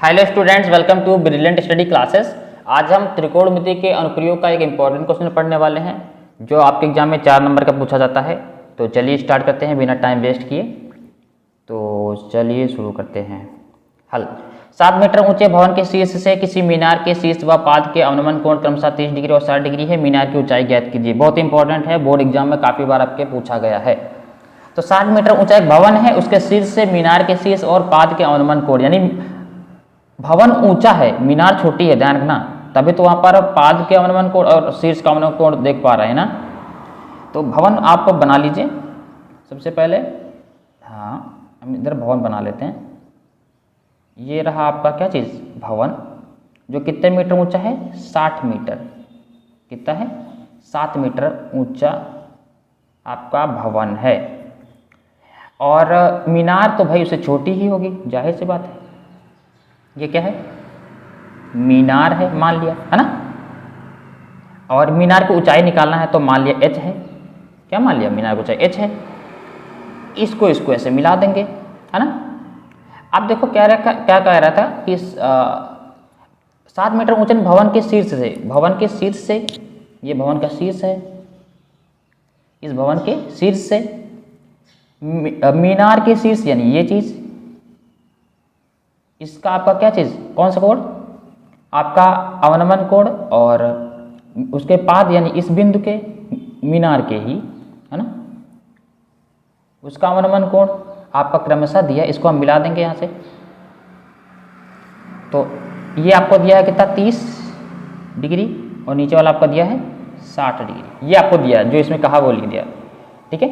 Hello students, welcome to brilliant study classes. आज हम त्रिकोणमिति के अनुप्रयोग का एक इम्पॉर्टेंट क्वेश्चन पढ़ने वाले हैं जो आपके एग्जाम में 4 नंबर का पूछा जाता है। तो चलिए स्टार्ट करते हैं बिना टाइम वेस्ट किए। तो चलिए शुरू करते हैं। हल 7 मीटर ऊंचे भवन के शीर्ष से किसी मीनार के शीर्ष व पाद के अवनमन कोण क्रमशः 30 डिग्री और 60 डिग्री है। मीनार की ऊंचाई ज्ञात कीजिए। बहुत इंपॉर्टेंट है, बोर्ड एग्जाम में काफ़ी बार आपके पूछा गया है। तो 60 मीटर ऊंचा एक भवन है, उसके शीर्ष से मीनार के शीर्ष और पाद के अवनमन कोण, यानी भवन ऊंचा है, मीनार छोटी है, ध्यान रखना, तभी तो वहां पर पाद के अवनमन कोण और शीर्ष का अवनमन कोण देख पा रहे हैं ना। तो भवन आप बना लीजिए सबसे पहले। हाँ, हम इधर भवन बना लेते हैं। ये रहा आपका क्या चीज़, भवन, जो कितने मीटर ऊंचा है, 60 मीटर। कितना है, 7 मीटर ऊंचा आपका भवन है। और मीनार तो भाई उससे छोटी ही होगी, जाहिर सी बात है। ये क्या है, मीनार है, मान लिया है ना। और मीनार की ऊंचाई निकालना है तो मान लिया h है। क्या मान लिया, मीनार की ऊंचाई h है। इसको ऐसे मिला देंगे, है ना। अब देखो क्या कह रहा था कि 7 मीटर ऊंचे भवन के शीर्ष से, भवन के शीर्ष से, ये भवन का शीर्ष है, इस भवन के शीर्ष से मीनार के शीर्ष, यानी ये चीज, इसका आपका क्या चीज, कौन सा कोण, आपका अवनमन कोण, और उसके पाद यानी इस बिंदु के, मीनार के ही, है ना, उसका अवनमन कोण आपका क्रमशः दिया। इसको हम मिला देंगे यहाँ से। तो ये आपको दिया है कितना, 30 डिग्री, और नीचे वाला आपका दिया है 60 डिग्री। ये आपको दिया है, जो इसमें कहा वो लिख दिया, ठीक है।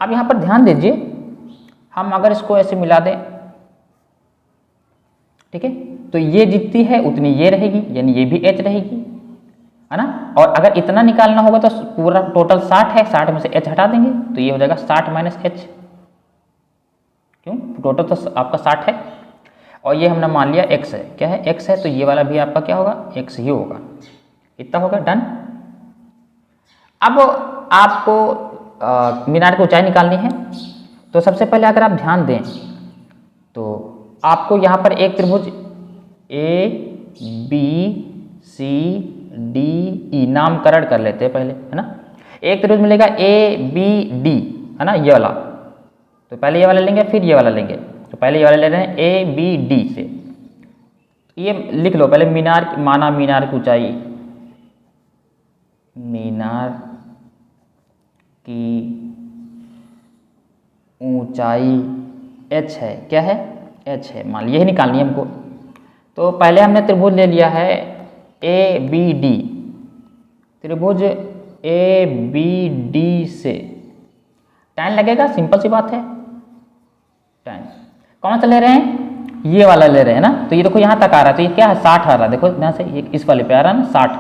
अब यहाँ पर ध्यान दीजिए, हम अगर इसको ऐसे मिला दें, ठीक है, तो ये जितनी है उतनी ये रहेगी, यानी ये भी h रहेगी, है ना। और अगर इतना निकालना होगा तो पूरा टोटल 60 है, 60 में से h हटा देंगे तो ये हो जाएगा 60 माइनस h। क्यों, टोटल तो आपका 60 है, और ये हमने मान लिया x है। क्या है, x है, तो ये वाला भी आपका क्या होगा, x ही होगा। इतना होगा, डन। अब आपको मीनार की ऊंचाई निकालनी है। तो सबसे पहले अगर आप ध्यान दें तो आपको यहाँ पर एक त्रिभुज ABCDE नामकरण कर लेते हैं पहले, है ना। एक त्रिभुज मिलेगा ABD, है ना, ये वाला। तो पहले ये वाला लेंगे, फिर ये वाला लेंगे। तो पहले ये वाला ले रहे हैं ABD से। ये लिख लो पहले, मीनार माना, मीनार की ऊंचाई, मीनार की ऊंचाई h है। क्या है, h है, मान लीजिए, यही निकालनी है हमको। तो पहले हमने त्रिभुज ले लिया है ABD, त्रिभुज ABD से tan लगेगा, सिंपल सी बात है। tan कौन सा ले रहे हैं, ये वाला ले रहे हैं ना। तो ये देखो यहाँ तक आ रहा है, तो ये क्या है, 60 आ रहा है। देखो यहाँ से ये इस वाले पे आ रहा है ना, 60।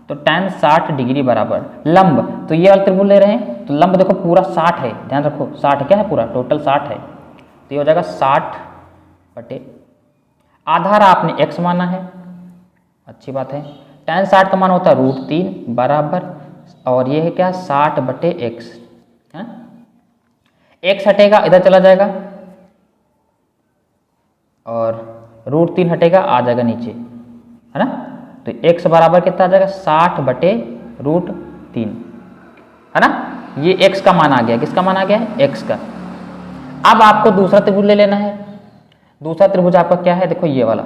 तो tan 60 डिग्री बराबर लंब, तो ये वाला त्रिभुज ले रहे हैं, तो लंब देखो पूरा 60 है, ध्यान रखो 60 क्या है, पूरा टोटल 60 है। तो ये हो जाएगा 60 बटे, आधार आपने x माना है, अच्छी बात है। tan 60 का मान होता है √3 बराबर, और ये है क्या, 60 बटे x, है। x हटेगा, इधर चला जाएगा, और √3 हटेगा, आ जाएगा नीचे, है ना। तो x बराबर कितना आ जाएगा, 60 बटे √3, है ना। ये x का मान आ गया, किसका मान आ गया है, x का। अब आपको दूसरा त्रिभुज ले लेना है। दूसरा त्रिभुज आपका क्या है, देखो ये वाला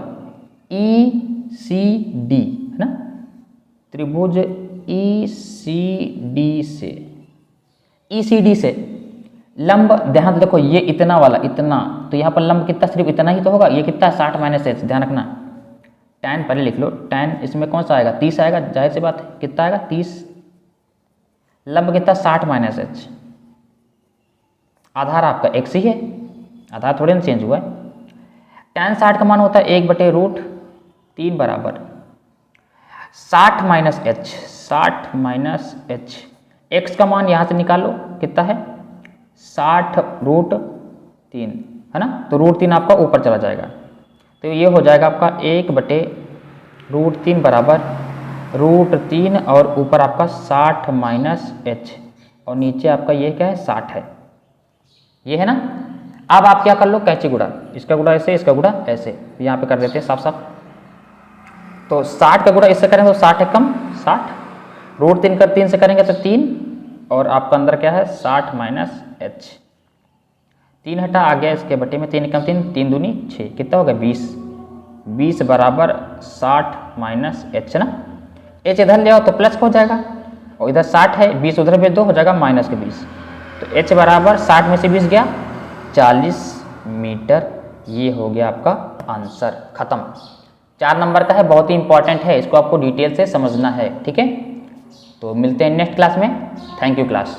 ECD, है ना। त्रिभुज ECD से लंब, ध्यान देखो ये इतना वाला, इतना, तो यहाँ पर लंब कितना, सिर्फ इतना ही तो होगा। ये कितना, 60 माइनस h, ध्यान रखना। tan पहले लिख लो, tan इसमें कौन सा आएगा, 30 आएगा, जाहिर सी बात है। कितना आएगा, 30। लंब कितना, 60 माइनस h। आधार आपका x ही है, आधार थोड़े ना चेंज हुआ है। tan 60 का मान होता है 1 बटे √3 बराबर 60 minus h, 60 minus h। x का मान यहाँ से निकालो, कितना है, 60 √3, है ना। तो √3 आपका ऊपर चला जाएगा, तो ये हो जाएगा आपका 1 बटे √3 बराबर √3, और ऊपर आपका 60 माइनस h, और नीचे आपका ये क्या है, 60 है, ये है ना। अब आप क्या कर लो, कैंची गुड़ा, इसका गुड़ा ऐसे, इसका गुड़ा ऐसे, यहाँ पे कर देते हैं साफ साफ। तो 60 का गुड़ा इससे करेंगे तो 60 है कम 60, रूट 3 कर 3 से करेंगे तो 3, और आपका अंदर क्या है 60 माइनस h, 3 हटा आ गया इसके बटे में, 3 कम 3, 3 दूनी 6, कितना हो गया 20, 20 बराबर 60 माइनस h ना, h इधर ले आओ तो प्लस हो जाएगा, और इधर 60 है, 20 उधर भेज दो हो जाएगा माइनस के 20, तो h बराबर 60 में से 20 गया 40 मीटर। ये हो गया आपका आंसर, खत्म। 4 नंबर का है, बहुत ही इंपॉर्टेंट है, इसको आपको डिटेल से समझना है, ठीक है। तो मिलते हैं नेक्स्ट क्लास में, थैंक यू क्लास।